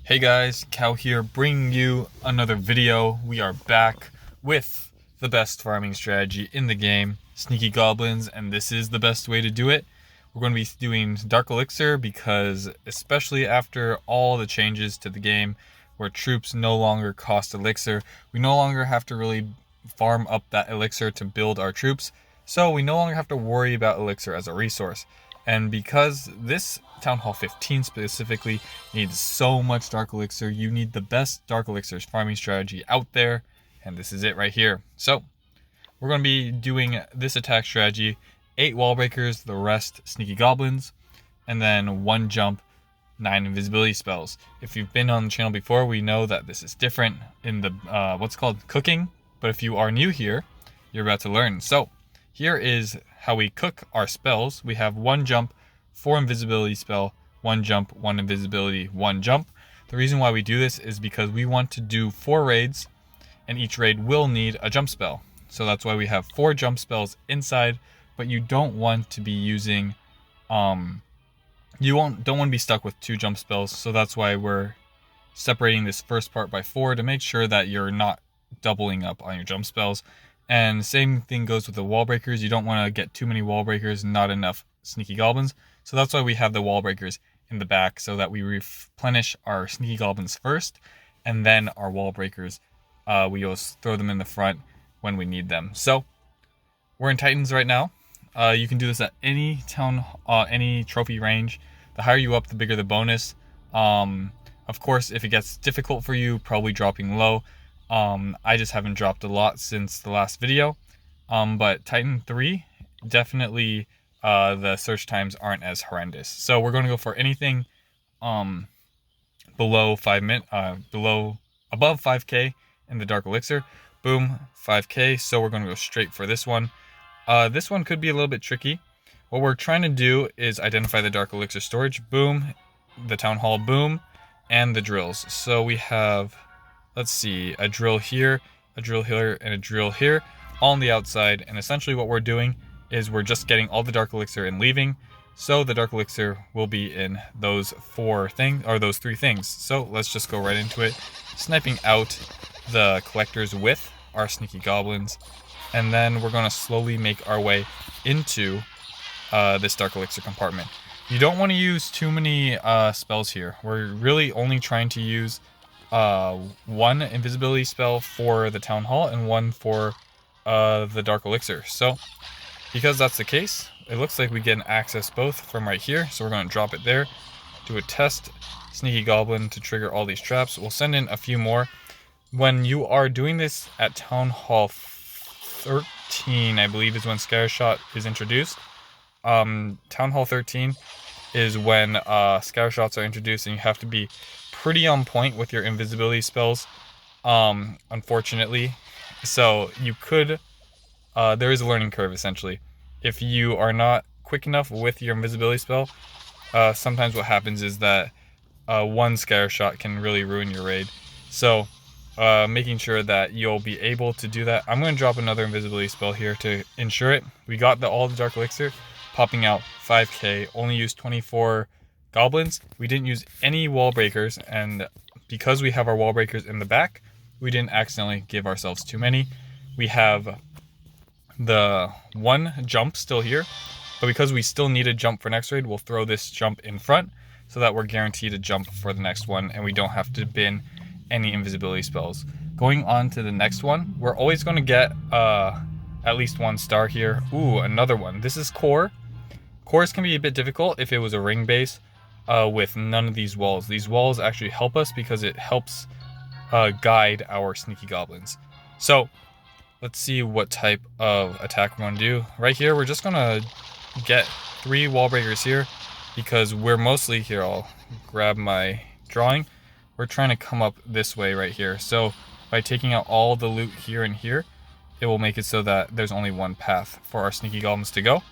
Hey guys, Cal here, bringing you another video. We are back with the best farming strategy in the game, Sneaky Goblins, and this is the best way to do it. We're going to be doing Dark Elixir because, especially after all the changes to the game, where troops no longer cost elixir, we no longer have to really farm up that elixir to build our troops, so we no longer have to worry about elixir as a resource. And because this Town Hall 15 specifically needs so much Dark Elixir, you need the best Dark Elixir farming strategy out there, and this is it right here. So, we're going to be doing this attack strategy, 8 wall breakers, the rest Sneaky Goblins, and then 1 jump, 9 invisibility spells. If you've been on the channel before, we know that this is different in the what's called cooking, but if you are new here, you're about to learn. So, here is how we cook our spells. We have 1 jump, 4 invisibility spell, 1 jump, 1 invisibility, 1 jump. The reason why we do this is because we want to do 4 raids, and each raid will need a jump spell. So that's why we have 4 jump spells inside, but you don't want to be using, don't want to be stuck with 2 jump spells. So that's why we're separating this first part by 4 to make sure that you're not doubling up on your jump spells. And same thing goes with the wall breakers. You don't want to get too many wall breakers, not enough Sneaky Goblins. So that's why we have the wall breakers in the back, so that we replenish our Sneaky Goblins first, and then our wall breakers, we just throw them in the front when we need them. So we're in Titans right now. You can do this at any any trophy range. The higher you up, the bigger the bonus. Of course, if it gets difficult for you, probably dropping low. I just haven't dropped a lot since the last video, but Titan 3, definitely the search times aren't as horrendous. So we're going to go for anything above 5k in the Dark Elixir. Boom, 5k, so we're going to go straight for this one. This one could be a little bit tricky. What we're trying to do is identify the Dark Elixir storage, boom, the Town Hall, boom, and the drills. So we have, let's see, a drill here, a drill here, and a drill here, all on the outside. And essentially what we're doing is we're just getting all the Dark Elixir and leaving. So the Dark Elixir will be in those 4 things, or those 3 things. So let's just go right into it, sniping out the collectors with our Sneaky Goblins. And then we're going to slowly make our way into this Dark Elixir compartment. You don't want to use too many spells here. We're really only trying to use 1 invisibility spell for the Town Hall and 1 for the Dark Elixir. So because that's the case, it looks like we get an access both from right here. So we're going to drop it there, do a test Sneaky Goblin to trigger all these traps. We'll send in a few more. When you are doing this at Town Hall 13, I believe is when Scare Shot is introduced. Town Hall 13 is when Scare Shots are introduced, and you have to be pretty on point with your invisibility spells, unfortunately. So you could, there is a learning curve essentially. If you are not quick enough with your invisibility spell, sometimes what happens is that 1 Scare Shot can really ruin your raid. So making sure that you'll be able to do that. I'm going to drop another invisibility spell here to ensure it. We got all the Dark Elixir, popping out 5k, only used 24 goblins. We didn't use any wall breakers, and because we have our wall breakers in the back, we didn't accidentally give ourselves too many. We have the 1 jump still here, but because we still need a jump for next raid, we'll throw this jump in front so that we're guaranteed a jump for the next one, and we don't have to bin any invisibility spells. Going on to the next one, we're always going to get at least 1 star here. Ooh, another one. This is core. Cores can be a bit difficult if it was a ring base with none of these walls. These walls actually help us because it helps guide our Sneaky Goblins. So let's see what type of attack we're going to do. Right here, we're just going to get 3 wall breakers here because we're mostly here. I'll grab my drawing. We're trying to come up this way right here. So by taking out all the loot here and here, it will make it so that there's only 1 path for our Sneaky Goblins to go.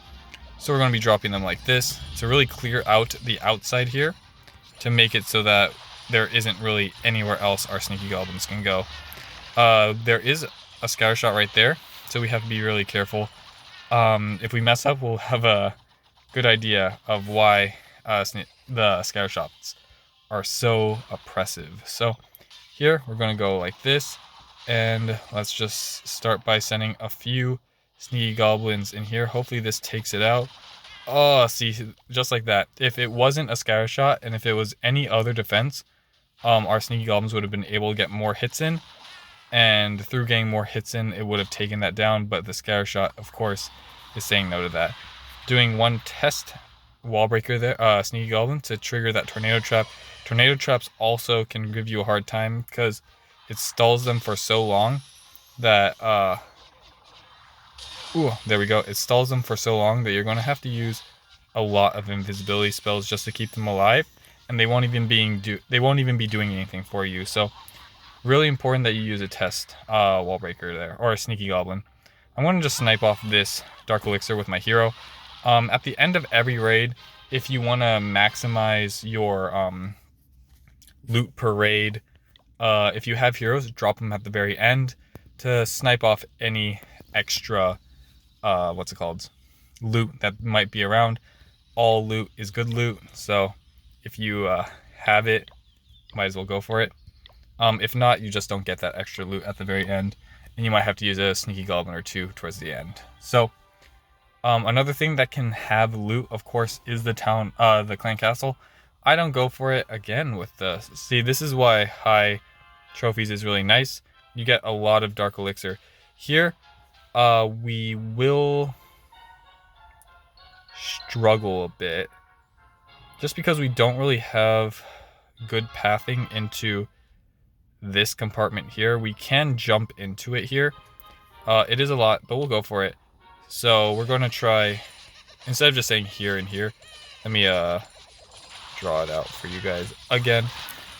So we're going to be dropping them like this to really clear out the outside here, to make it so that there isn't really anywhere else our Sneaky Goblins can go. There is a Scatter Shot right there, so we have to be really careful. If we mess up, we'll have a good idea of why the Scatter Shots are so oppressive. So here we're going to go like this, and let's just start by sending a few sneaky goblins in here. Hopefully this takes it out. Oh, see, just like that. If it wasn't a scatter shot and if it was any other defense, our sneaky goblins would have been able to get more hits in, and through getting more hits in, it would have taken that down. But the scatter shot, of course, is saying no to that. Doing one test wall breaker there, sneaky goblin, to trigger that tornado trap. Tornado traps also can give you a hard time because it stalls them for so long that there we go. It stalls them for so long that you're going to have to use a lot of invisibility spells just to keep them alive, and they won't even be doing anything for you. So really important that you use a test wall breaker there, or a sneaky goblin. I'm going to just snipe off this Dark Elixir with my hero. At the end of every raid, if you want to maximize your loot per raid, if you have heroes, drop them at the very end to snipe off any extra loot that might be around. All loot is good loot, so if you have it, might as well go for it. If not, you just don't get that extra loot at the very end, and you might have to use a sneaky goblin or two towards the end. So another thing that can have loot, of course, is the clan castle. I don't go for it again with the... See, this is why high trophies is really nice. You get a lot of Dark Elixir. Here, we will struggle a bit, just because we don't really have good pathing into this compartment here. We can jump into it here. It is a lot, but we'll go for it. So we're going to try, instead of just saying here and here, let me draw it out for you guys again.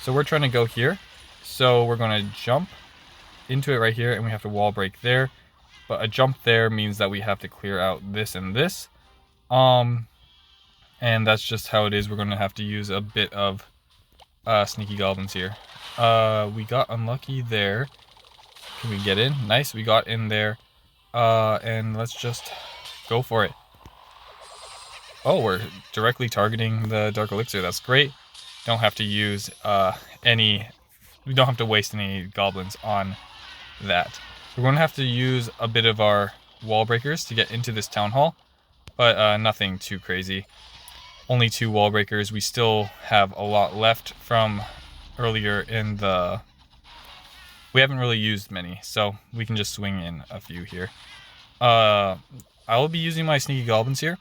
So we're trying to go here. So we're going to jump into it right here, and we have to wall break there. But a jump there means that we have to clear out this and this. And that's just how it is. We're going to have to use a bit of sneaky goblins here. We got unlucky there. Can we get in? Nice, we got in there. And let's just go for it. Oh, we're directly targeting the Dark Elixir. That's great. Don't have to use we don't have to waste any goblins on that. We're going to have to use a bit of our wall breakers to get into this town hall, but nothing too crazy. Only 2 wall breakers. We still have a lot left from earlier in the... We haven't really used many, so we can just swing in a few here. I will be using my sneaky goblins here.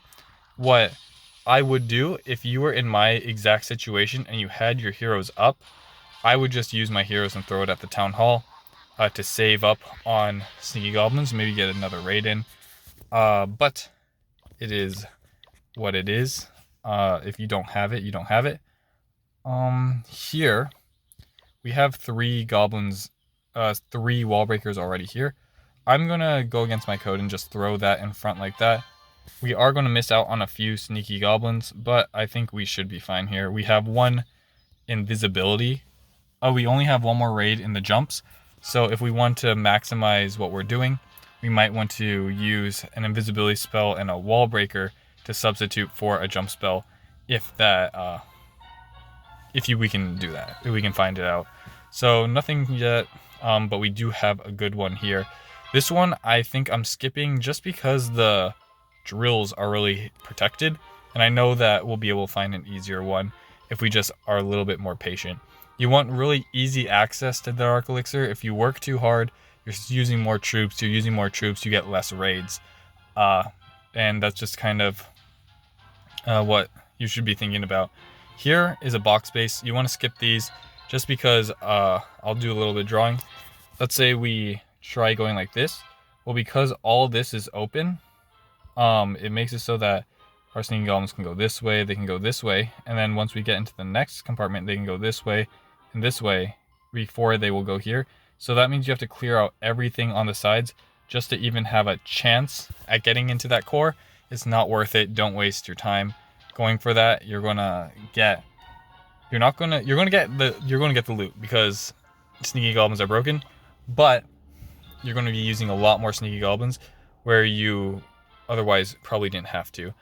What I would do if you were in my exact situation and you had your heroes up, I would just use my heroes and throw it at the town hall to save up on sneaky goblins, maybe get another raid in. But it is what it is. If you don't have it, you don't have it. Here we have 3 goblins, 3 wall breakers already here. I'm gonna go against my code and just throw that in front like that. We are going to miss out on a few sneaky goblins, but I think we should be fine here. We have 1 invisibility. We only have 1 more raid in the jumps. So if we want to maximize what we're doing, we might want to use an invisibility spell and a wall breaker to substitute for a jump spell, if that, we can do that, if we can find it out. So nothing yet, but we do have a good one here. This one I think I'm skipping just because the drills are really protected, and I know that we'll be able to find an easier one if we just are a little bit more patient. You want really easy access to the Dark Elixir. If you work too hard, you're using more troops, you get less raids. And that's just kind of what you should be thinking about. Here is a box space. You want to skip these just because I'll do a little bit of drawing. Let's say we try going like this. Well, because all this is open, it makes it so that our sneaky goblins can go this way, they can go this way, and then once we get into the next compartment, they can go this way and this way before they will go here. So that means you have to clear out everything on the sides just to even have a chance at getting into that core. It's not worth it. Don't waste your time going for that. You're gonna get the loot because sneaky goblins are broken, but you're going to be using a lot more sneaky goblins where you otherwise probably didn't have to.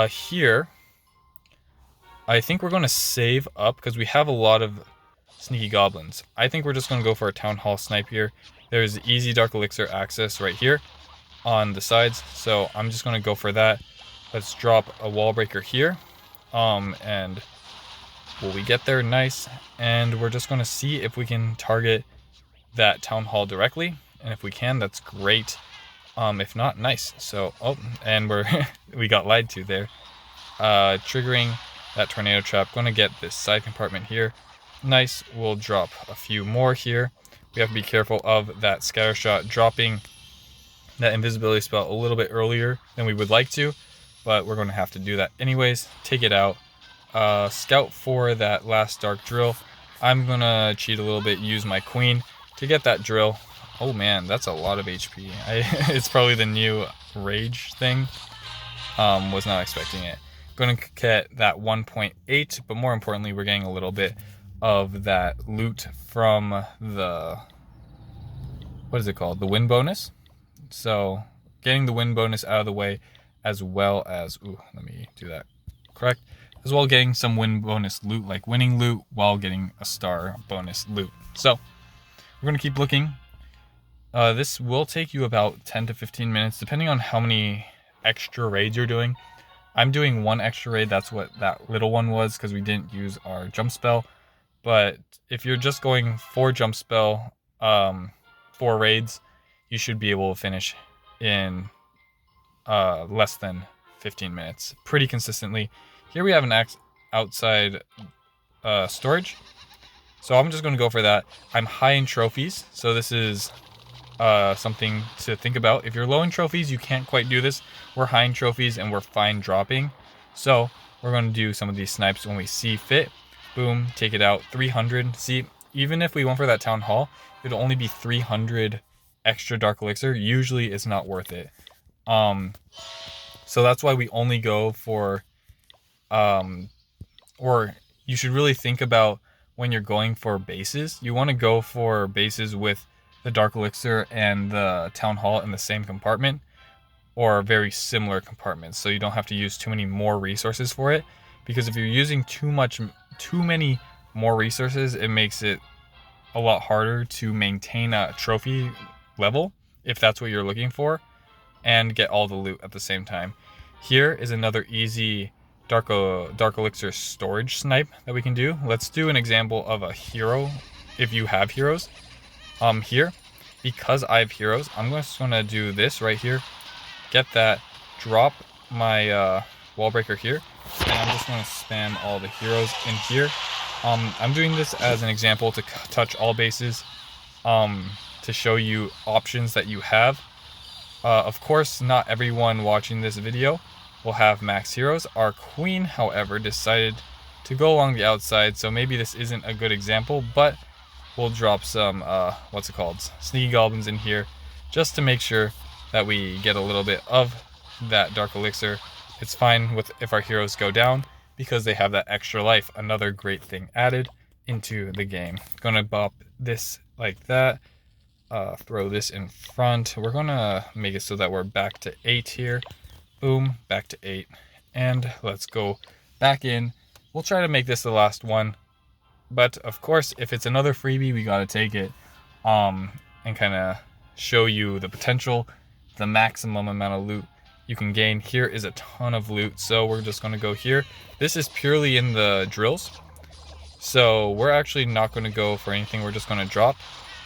Here I think we're going to save up because we have a lot of sneaky goblins. I think we're just going to go for a town hall snipe here. There's easy Dark Elixir access right here on the sides, so I'm just going to go for that. Let's drop a wall breaker here, and will we get there? Nice. And we're just going to see if we can target that town hall directly, and if we can, that's great. If not, nice. So, oh, and we got lied to there. Triggering that tornado trap. Going to get this side compartment here. Nice. We'll drop a few more here. We have to be careful of that scatter shot dropping that invisibility spell a little bit earlier than we would like to, but we're going to have to do that anyways. Take it out. Scout for that last dark drill. I'm going to cheat a little bit, use my queen to get that drill. Oh man, that's a lot of HP. It's probably the new rage thing. Was not expecting it. Going to get that 1.8, but more importantly, we're getting a little bit of that loot from the, what is it called? The win bonus. So getting the win bonus out of the way, as well as, ooh, let me do that correct, as well getting some win bonus loot, like winning loot, while getting a star bonus loot. So we're going to keep looking. This will take you about 10 to 15 minutes, depending on how many extra raids you're doing. I'm doing one extra raid, that's what that little one was, because we didn't use our jump spell. But if you're just going for jump spell, 4 raids, you should be able to finish in less than 15 minutes, pretty consistently. Here we have an outside storage, so I'm just going to go for that. I'm high in trophies, so this is something to think about. If you're low in trophies, you can't quite do this. We're high in trophies and we're fine dropping, so we're going to do some of these snipes when we see fit. Boom, take it out. 300. See, even if we went for that town hall, it would only be 300 extra Dark Elixir. Usually it's not worth it. So that's why we only go for, or you should really think about when you're going for bases. You want to go for bases with the Dark Elixir and the town hall in the same compartment, or very similar compartments, so you don't have to use too many more resources for it. Because if you're using too many more resources, it makes it a lot harder to maintain a trophy level, if that's what you're looking for, and get all the loot at the same time. Here is another easy Dark Elixir storage snipe that we can do. Let's do an example of a hero, if you have heroes. Here, because I have heroes, I'm just going to do this right here. Get that, drop my wall breaker here, and I'm just going to spam all the heroes in here. I'm doing this as an example to touch all bases, to show you options that you have. Of course, not everyone watching this video will have max heroes. Our queen, however, decided to go along the outside, so maybe this isn't a good example, but we'll drop some, sneaky goblins in here, just to make sure that we get a little bit of that Dark Elixir. It's fine with if our heroes go down, because they have that extra life. Another great thing added into the game. Gonna bop this like that. Throw this in front. We're gonna make it so that we're back to 8 here. Boom, back to 8. And let's go back in. We'll try to make this the last one. But of course, if it's another freebie, we gotta take it. And kind of show you the potential, the maximum amount of loot you can gain. Here is a ton of loot, so we're just gonna go here. This is purely in the drills, so we're actually not gonna go for anything. We're just gonna drop.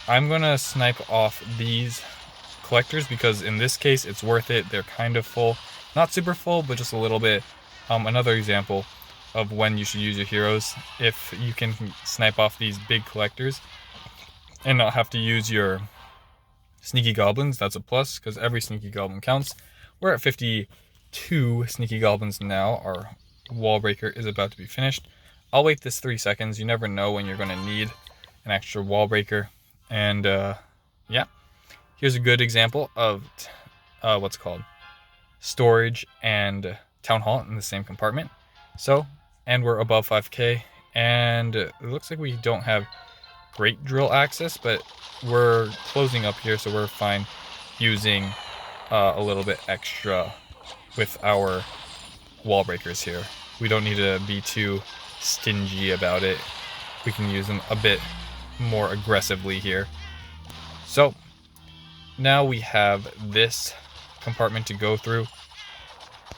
I'm gonna snipe off these collectors because in this case it's worth it. They're kind of full, not super full, but just a little bit. Another example of when you should use your heroes, if you can snipe off these big collectors and not have to use your sneaky goblins, that's a plus, because every sneaky goblin counts. We're at 52 sneaky goblins now. Our wall breaker is about to be finished. I'll wait this 3 seconds. You never know when you're going to need an extra wall breaker. And yeah, here's a good example of storage and town hall in the same compartment. So, and we're above 5k, and it looks like we don't have great drill access, but we're closing up here, so we're fine using a little bit extra with our wall breakers here. We don't need to be too stingy about it. We can use them a bit more aggressively here. So now we have this compartment to go through,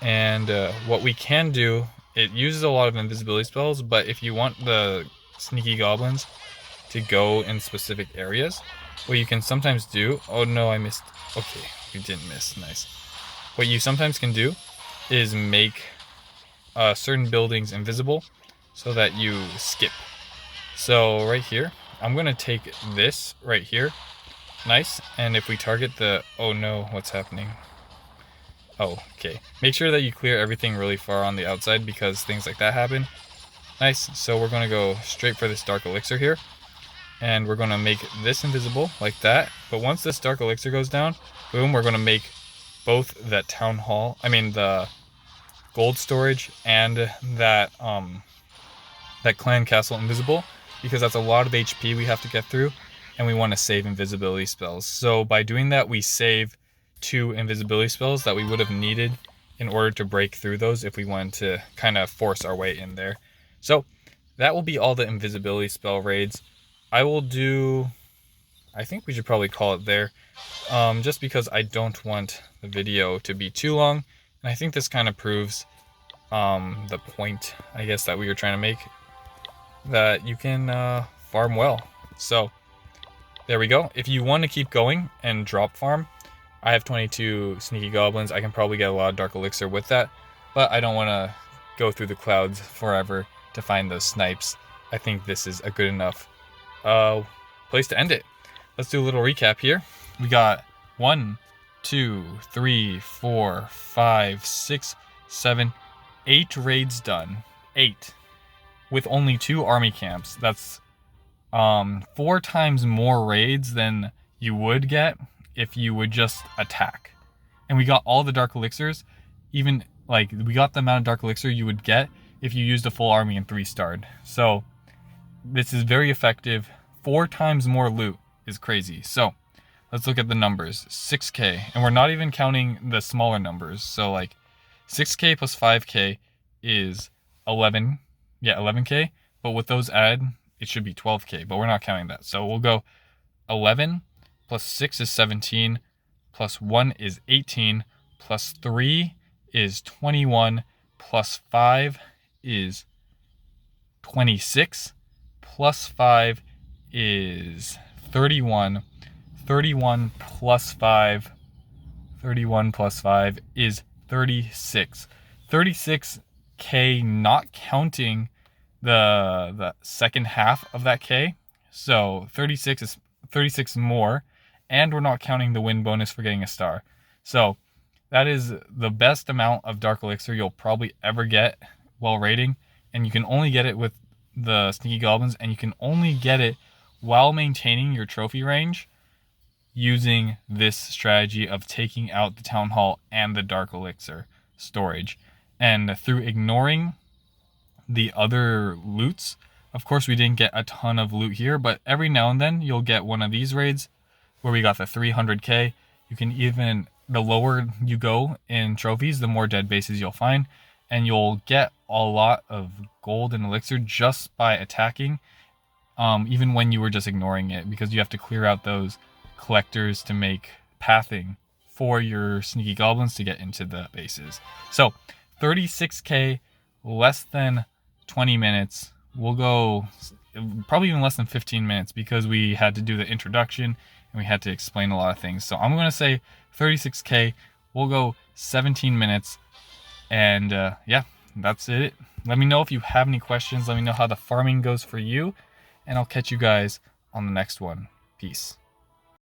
and what we can do, it uses a lot of invisibility spells, but if you want the sneaky goblins to go in specific areas, what you can sometimes do, oh no, I missed, okay, you didn't miss, nice. What you sometimes can do is make certain buildings invisible so that you skip. So right here, I'm gonna take this right here, nice, and if we target the, oh no, what's happening? Oh, okay. Make sure that you clear everything really far on the outside because things like that happen. Nice, so we're gonna go straight for this Dark Elixir here, and we're gonna make this invisible like that, but once this Dark Elixir goes down, boom, we're gonna make both that town hall, the gold storage and that clan castle invisible, because that's a lot of HP we have to get through, and we want to save invisibility spells. So by doing that, we save 2 invisibility spells that we would have needed in order to break through those if we wanted to kind of force our way in there. So that will be all the invisibility spell raids. I think we should probably call it there, just because I don't want the video to be too long, and I think this kind of proves the point, I guess, that we were trying to make, that you can farm well. So there we go. If you want to keep going and drop farm, I have 22 sneaky goblins. I can probably get a lot of Dark Elixir with that, but I don't want to go through the clouds forever to find those snipes. I think this is a good enough place to end it. Let's do a little recap here. We got 1, 2, 3, 4, 5, 6, 7, 8 raids done. 8. With only 2 army camps. That's 4 times more raids than you would get if you would just attack. And we got all the Dark Elixirs, even like we got the amount of Dark Elixir you would get if you used a full army and 3-starred. So this is very effective. 4 times more loot is crazy. So let's look at the numbers. 6k, and we're not even counting the smaller numbers. So like 6k plus 5k is 11k, but with those added, it should be 12k, but we're not counting that. So we'll go 11 plus 6 is 17, plus 1 is 18, plus 3 is 21, plus 5 is 26, plus 5 is 31, 31 plus 5 is 36. 36k, not counting the second half of that k. So 36 is 36 more, and we're not counting the win bonus for getting a star. So that is the best amount of Dark Elixir you'll probably ever get while raiding, and you can only get it with the Sneaky Goblins, and you can only get it while maintaining your trophy range using this strategy of taking out the Town Hall and the Dark Elixir storage. And through ignoring the other loots, of course we didn't get a ton of loot here, but every now and then you'll get one of these raids where we got the 300k. You can even, the lower you go in trophies, the more dead bases you'll find, and you'll get a lot of gold and elixir just by attacking, even when you were just ignoring it, because you have to clear out those collectors to make pathing for your sneaky goblins to get into the bases. So 36k, less than 20 minutes. We'll go probably even less than 15 minutes because we had to do the introduction and we had to explain a lot of things. So I'm going to say 36k. We'll go 17 minutes. And yeah, that's it. Let me know if you have any questions. Let me know how the farming goes for you. And I'll catch you guys on the next one. Peace.